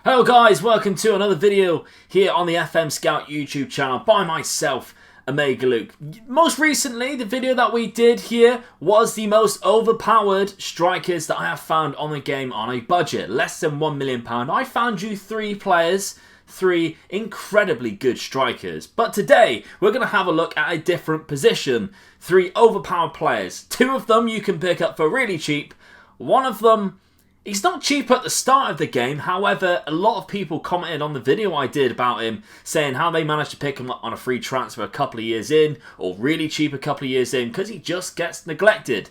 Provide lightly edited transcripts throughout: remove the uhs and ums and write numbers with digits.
Hello guys, welcome to another video here on the FMSCOUT YouTube channel by myself, Amine Essaouh. Most recently, the video that we did here was the most overpowered strikers that I have found on the game on a budget, less than £1 million. I found you three players, three incredibly good strikers. But today, we're going to have a look at a different position. Three overpowered players. Two of them you can pick up for really cheap. One of them, he's not cheap at the start of the game. However, a lot of people commented on the video I did about him, saying how they managed to pick him up on a free transfer a couple of years in, or really cheap a couple of years in, because he just gets neglected.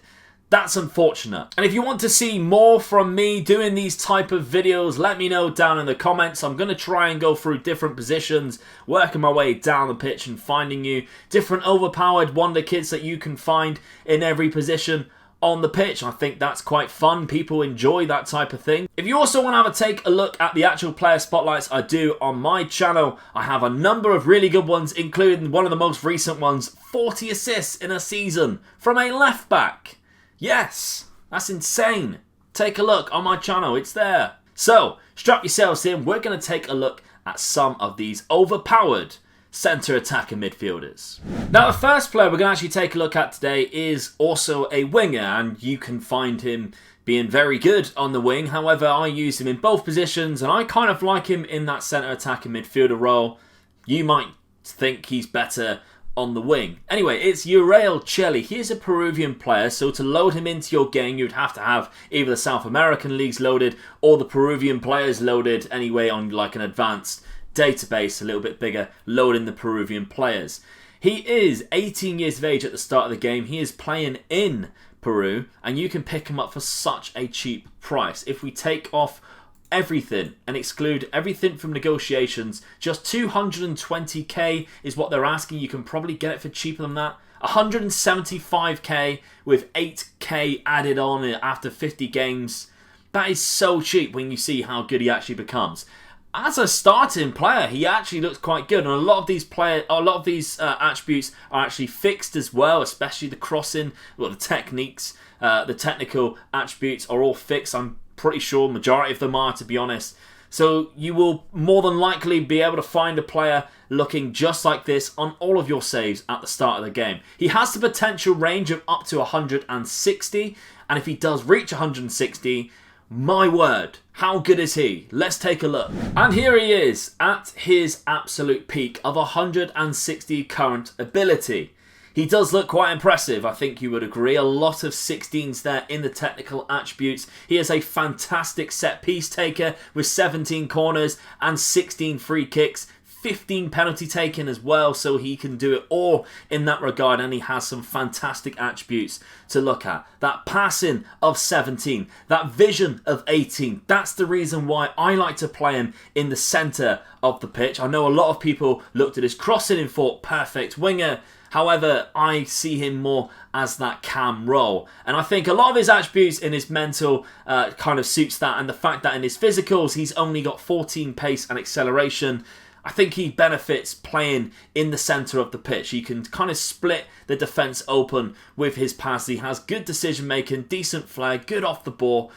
That's unfortunate. And if you want to see more from me doing these type of videos, let me know down in the comments. I'm going to try and go through different positions, working my way down the pitch and finding you different overpowered Wonderkids that you can find in every position on the pitch. I think that's quite fun. People enjoy that type of thing. If you also want to have a take a look at the actual player spotlights I do on my channel, I have a number of really good ones, including one of the most recent ones, 40 assists in a season from a left back. Yes, that's insane. Take a look on my channel, it's there. So, strap yourselves in, we're going to take a look at some of these overpowered centre attacker midfielders. Now the first player we're going to actually take a look at today is also a winger, and you can find him being very good on the wing. However, I use him in both positions and I kind of like him in that centre attacker midfielder role. You might think he's better on the wing. Anyway, it's Uriel Chile. He is a Peruvian player, so to load him into your game you'd have to have either the South American leagues loaded or the Peruvian players loaded anyway on like an advanced database, a little bit bigger, loading the Peruvian players. He is 18 years of age at the start of the game. He is playing in Peru, and you can pick him up for such a cheap price. If we take off everything and exclude everything from negotiations, just 220k is what they're asking. You can probably get it for cheaper than that. 175k with 8k added on after 50 games. That is so cheap when you see how good he actually becomes. As a starting player, he actually looks quite good, and a lot of these attributes are actually fixed as well, especially the crossing, well, the techniques, the technical attributes are all fixed. I'm pretty sure majority of them are, to be honest. So you will more than likely be able to find a player looking just like this on all of your saves at the start of the game. He has the potential range of up to 160, and if he does reach 160, my word, how good is he? Let's take a look. And here he is at his absolute peak of 160 current ability. He does look quite impressive, I think you would agree. A lot of 16s there in the technical attributes. He is a fantastic set piece taker with 17 corners and 16 free kicks. 15 penalty taken as well, so he can do it all in that regard, and he has some fantastic attributes to look at. That passing of 17, that vision of 18, that's the reason why I like to play him in the centre of the pitch. I know a lot of people looked at his crossing and thought perfect winger. However, I see him more as that cam role. And I think a lot of his attributes in his mental kind of suits that, and the fact that in his physicals he's only got 14 pace and acceleration. I think he benefits playing in the centre of the pitch. He can kind of split the defence open with his pass. He has good decision making, decent flair, good off the ball.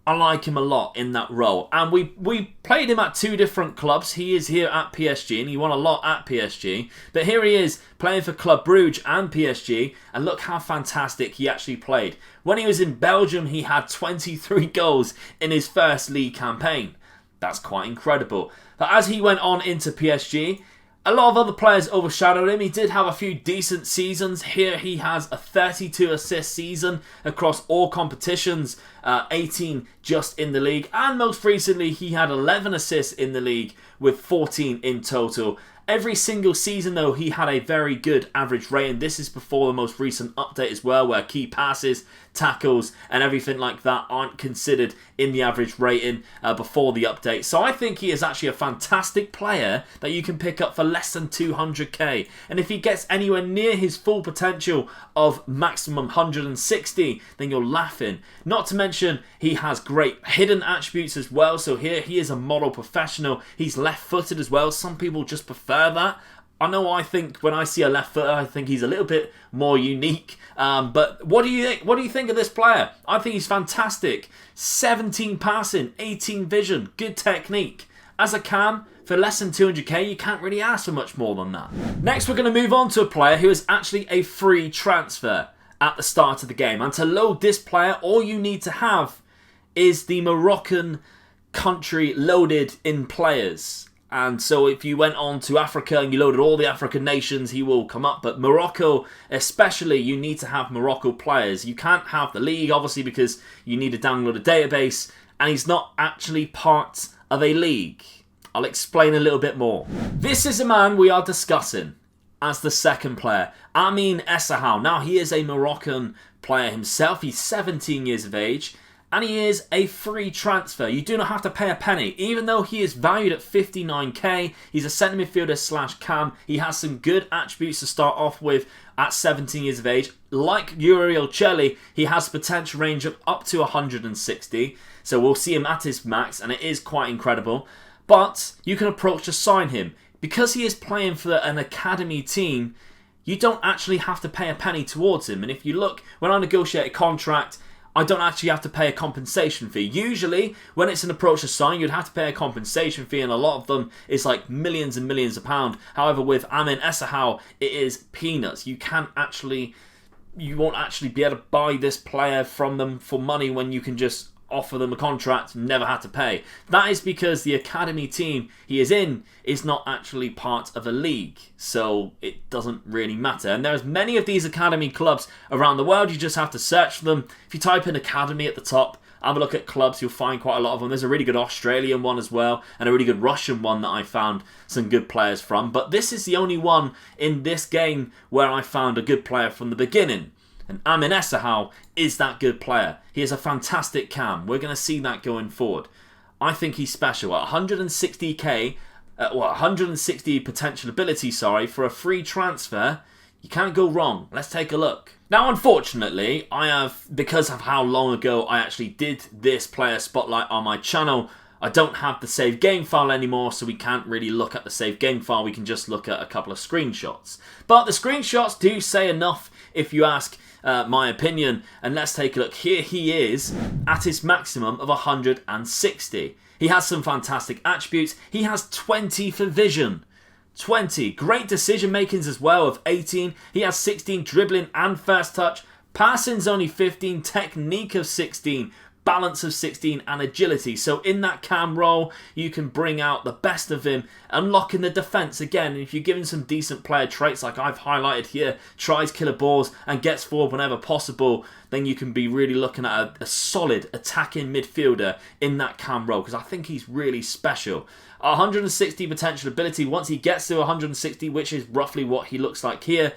I like him a lot in that role. And we played him at two different clubs. He is here at PSG and he won a lot at PSG. But here he is playing for Club Brugge and PSG. And look how fantastic he actually played. When he was in Belgium, he had 23 goals in his first league campaign. That's quite incredible. But as he went on into PSG, a lot of other players overshadowed him. He did have a few decent seasons. Here he has a 32 assist season across all competitions, 18 just in the league. And most recently he had 11 assists in the league with 14 in total. Every single season though he had a very good average rating. This is before the most recent update as well, where key passes, tackles and everything like that aren't considered in the average rating before the update. So I think he is actually a fantastic player that you can pick up for less than 200k. And if he gets anywhere near his full potential of maximum 160, then you're laughing. Not to mention he has great hidden attributes as well. So here he is a model professional. He's left-footed as well. Some people just prefer that. I know, I think when I see a left footer, I think he's a little bit more unique. But what do you think? What do you think of this player? I think he's fantastic. 17 passing, 18 vision, good technique. as a cam, for less than 200k, you can't really ask for much more than that. Next, we're going to move on to a player who is actually a free transfer at the start of the game. And to load this player, all you need to have is the Moroccan country loaded in players. And so if you went on to Africa and you loaded all the African nations, he will come up. But Morocco, especially, you need to have Morocco players. You can't have the league, obviously, because you need to download a database. And he's not actually part of a league. I'll explain a little bit more. This is a man we are discussing as the second player, Amine Essaouh. Now, he is a Moroccan player himself. He's 17 years of age, and he is a free transfer. You do not have to pay a penny, even though he is valued at 59k. He's a centre midfielder slash cam. He has some good attributes to start off with at 17 years of age. Like Uriel Chile, he has potential range of up to 160. So we'll see him at his max, and it is quite incredible. But you can approach to sign him. Because he is playing for an academy team, you don't actually have to pay a penny towards him. And if you look, when I negotiate a contract, I don't actually have to pay a compensation fee. Usually, when it's an approach to sign, you'd have to pay a compensation fee, and a lot of them is like millions and millions of pounds. However, with Amine Essaouh, it is peanuts. You won't actually be able to buy this player from them for money when you can just offer them a contract, never had to pay. That is because the academy team he is in is not actually part of a league, so it doesn't really matter. And there's many of these academy clubs around the world. You just have to search for them. If you type in academy at the top, have a look at clubs, you'll find quite a lot of them. There's a really good Australian one as well, and a really good Russian one that I found some good players from. But this is the only one in this game where I found a good player from the beginning. And Amine Essaouh is that good player. He is a fantastic cam. We're going to see that going forward. I think he's special. At 160k, 160 potential ability, for a free transfer, you can't go wrong. Let's take a look. Now, unfortunately, because of how long ago I actually did this player spotlight on my channel, I don't have the save game file anymore, so we can't really look at the save game file. We can just look at a couple of screenshots. But the screenshots do say enough if you ask my opinion. And let's take a look. Here he is at his maximum of 160. He has some fantastic attributes. He has 20 for vision. 20. Great decision makings as well of 18. He has 16 dribbling and first touch. Passing's only 15. Technique of 16. Balance of 16 and agility. So in that cam role, you can bring out the best of him, unlocking the defence again. And if you're given some decent player traits like I've highlighted here, tries killer balls and gets forward whenever possible, then you can be really looking at a solid attacking midfielder in that cam role, because I think he's really special. 160 potential ability. Once he gets to 160, which is roughly what he looks like here,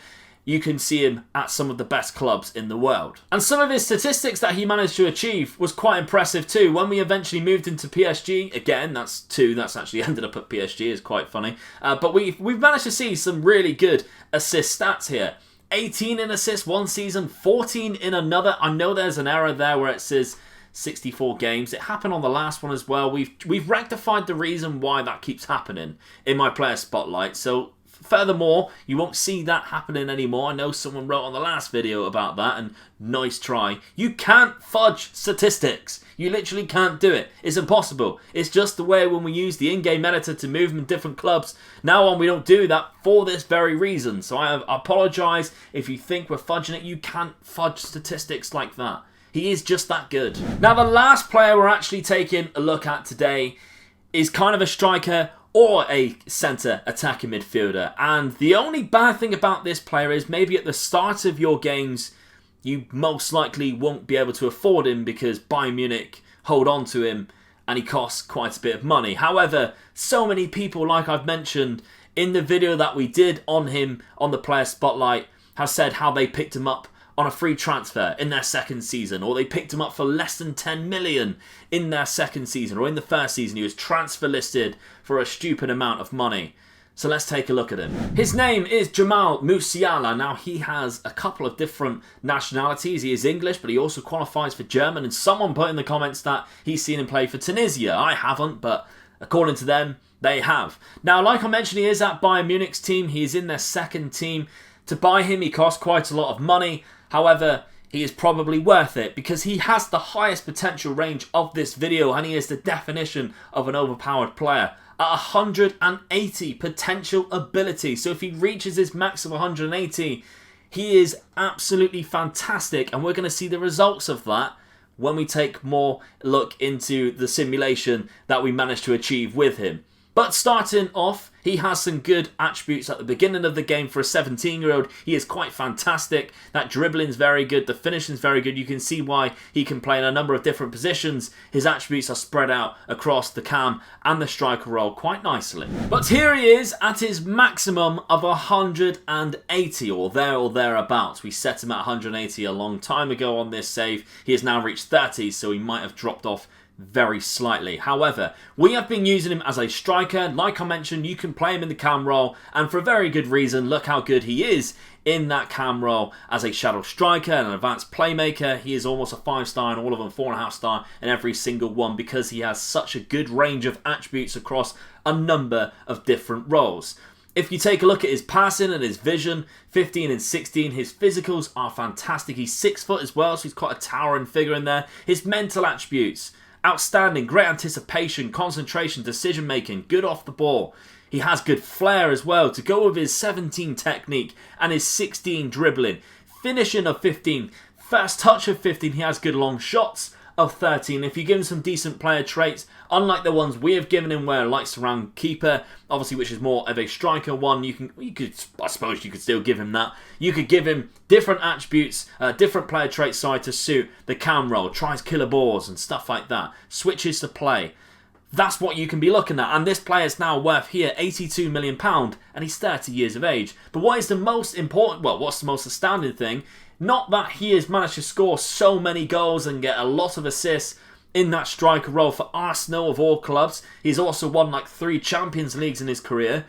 you can see him at some of the best clubs in the world. And some of his statistics that he managed to achieve was quite impressive too. When we eventually moved into PSG, again, that's two, that's actually ended up at PSG, is quite funny. But we've managed to see some really good assist stats here. 18 in assists one season, 14 in another. I know there's an error there where it says 64 games. It happened on the last one as well. We've rectified the reason why that keeps happening in my player spotlight. So furthermore, you won't see that happening anymore. I know someone wrote on the last video about that, and nice try. You can't fudge statistics. You literally can't do it. It's impossible. It's just the way when we use the in-game editor to move them in different clubs. Now on, we don't do that for this very reason. So I apologise if you think we're fudging it. You can't fudge statistics like that. He is just that good. Now, the last player we're actually taking a look at today is kind of a striker or a centre attacking midfielder. And the only bad thing about this player is maybe at the start of your games, you most likely won't be able to afford him because Bayern Munich hold on to him and he costs quite a bit of money. However, so many people, like I've mentioned in the video that we did on him on the player spotlight, have said how they picked him up on a free transfer in their second season, or they picked him up for less than 10 million in their second season, or in the first season he was transfer listed for a stupid amount of money. So let's take a look at him. His name is Jamal Musiala. Now, he has a couple of different nationalities. He is English, but he also qualifies for German, and someone put in the comments that he's seen him play for Tunisia. I haven't, but according to them, they have. Now, like I mentioned, he is at Bayern Munich's team. He is in their second team. To buy him, he costs quite a lot of money. However, he is probably worth it because he has the highest potential range of this video, and he is the definition of an overpowered player. at 180 potential ability. So if he reaches his max of 180, he is absolutely fantastic, and we're going to see the results of that when we take more look into the simulation that we managed to achieve with him. But starting off, he has some good attributes at the beginning of the game for a 17-year-old. He is quite fantastic. That dribbling's very good. The finishing's very good. You can see why he can play in a number of different positions. His attributes are spread out across the cam and the striker role quite nicely. But here he is at his maximum of 180, or thereabouts. We set him at 180 a long time ago on this save. He has now reached 30, so he might have dropped off very slightly. However, we have been using him as a striker. Like I mentioned, you can play him in the cam role, and for a very good reason. Look how good he is in that cam role as a shadow striker and an advanced playmaker. He is almost a 5-star in all of them, 4.5 star in every single one, because he has such a good range of attributes across a number of different roles. If you take a look at his passing and his vision, 15 and 16, his physicals are fantastic. He's 6 foot as well, so he's quite a towering figure in there. His mental attributes, outstanding, great anticipation, concentration, decision making, good off the ball. He has good flair as well to go with his 17 technique and his 16 dribbling. Finishing of 15, first touch of 15, he has good long shots of 13. If you give him some decent player traits, unlike the ones we have given him where likes around keeper, obviously, which is more of a striker one, I suppose you could still give him that. You could give him different attributes, different player traits, to suit the cam role, tries killer balls and stuff like that, switches to play. That's what you can be looking at, and this player is now worth here £82 million, and he's 30 years of age. But what is the most important, well, what's the most astounding thing? Not that he has managed to score so many goals and get a lot of assists in that striker role for Arsenal of all clubs. He's also won like 3 Champions Leagues in his career.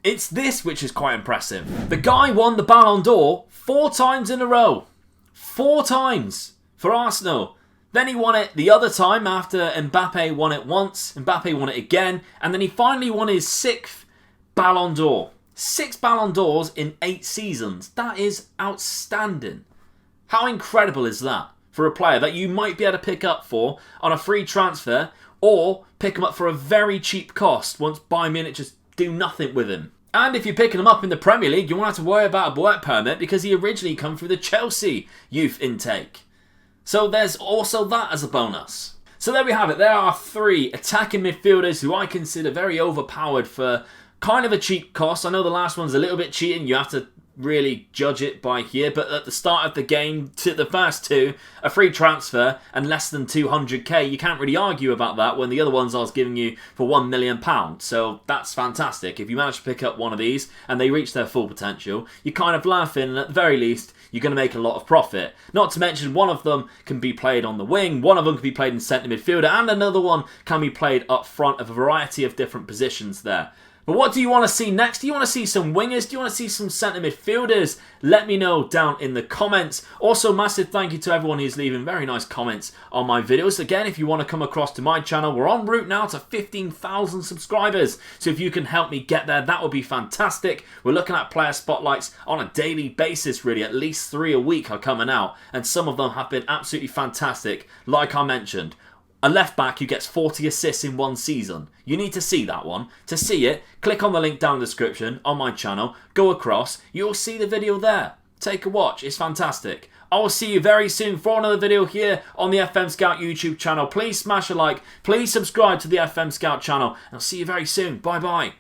It's this which is quite impressive. The guy won the Ballon d'Or 4 times in a row. 4 times for Arsenal. Then he won it the other time after Mbappe won it once. Mbappe won it again. And then he finally won his 6th Ballon d'Or. 6 Ballon d'Ors in 8 seasons. That is outstanding. How incredible is that for a player that you might be able to pick up for on a free transfer, or pick him up for a very cheap cost once Bayern Munich just do nothing with him? And if you're picking him up in the Premier League, you won't have to worry about a work permit because he originally come through the Chelsea youth intake. So there's also that as a bonus. So there we have it. There are 3 attacking midfielders who I consider very overpowered for kind of a cheap cost. I know the last one's a little bit cheating. You have to really judge it by here. But at the start of the game, to the first 2, a free transfer and less than 200k. You can't really argue about that when the other ones I was giving you for £1 million. So that's fantastic. If you manage to pick up one of these and they reach their full potential, you're kind of laughing, and at the very least, you're going to make a lot of profit. Not to mention, one of them can be played on the wing, one of them can be played in centre midfielder, and another one can be played up front of a variety of different positions there. But what do you want to see next? Do you want to see some wingers? Do you want to see some centre midfielders? Let me know down in the comments. Also, massive thank you to everyone who's leaving very nice comments on my videos. Again, if you want to come across to my channel, we're en route now to 15,000 subscribers. So if you can help me get there, that would be fantastic. We're looking at player spotlights on a daily basis, really. At least 3 a week are coming out. And some of them have been absolutely fantastic, like I mentioned. A left back who gets 40 assists in 1 season. You need to see that one. To see it, click on the link down in the description on my channel. Go across. You'll see the video there. Take a watch. It's fantastic. I will see you very soon for another video here on the FM Scout YouTube channel. Please smash a like. Please subscribe to the FM Scout channel. And I'll see you very soon. Bye bye.